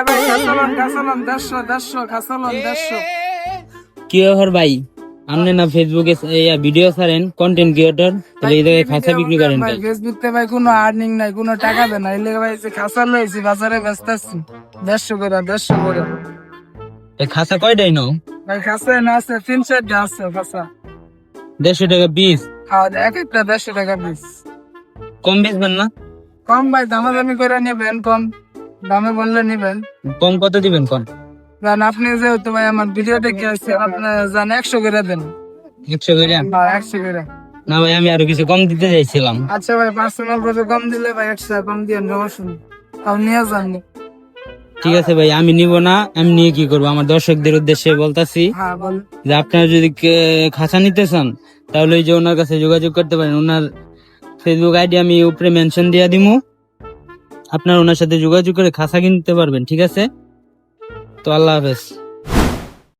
ভাই খাসালন 150 খাসালন 150। কি ব্যাপার ভাই, আপনি না ফেসবুকে ভিডিও ছাড়েন, কন্টেন্ট ক্রিয়েটর, তাহলে এই জায়গায় খাসা বিক্রি করেন ভাই ভাই? ফেসবুক তে ভাই কোনো আর্নিং নাই, কোনো টাকা দেয় না, এই লেগে ভাই যে খাসা লইছি বাজারে ব্যস্ত আছি। 150 করে। এই খাসা কয়টাই নাও? ভাই খাসা না আছে 3-4টা আছে খাসা। 150 টাকা পিস? আর এক একটা 150 টাকা পিস। কম বেচবেন না? কম ভাই, দামাদামি করে নেবেন, কম দামে বললে নিবেন। কম কত দিবেন কম? কারণ আপনি যেহেতু ভাই আমার ভিডিও দেখে আসছেন, আপনি জান 100 করে দেন। 100 করে? হ্যাঁ 100 করে। না ভাই, আমি আরো কিছু কম দিতে চাইছিলাম। আচ্ছা ভাই, পার্সোনাল করে কম দিলে ভাই 100 কম দিয়ে সমস্যা নেই। তাও নিয়ে যান। ঠিক আছে ভাই, আমি নিব না। আমি নিয়ে কি করবো? আমার দর্শকদের উদ্দেশ্যে বলতাছি হ্যাঁ বল। যে আপনারা যদি খাঁচা নিতে চান, তাহলে ওই যে ওনার কাছে যোগাযোগ করতে পারেন। ওনার ফেসবুক আইডি আমি উপরে মেনশন দিয়ে দিব, আপনার ওনার সাথে যোগাযোগ করে খাঁচা কিনতে পারবেন। ঠিক আছে, তো আল্লাহ হাফেজ।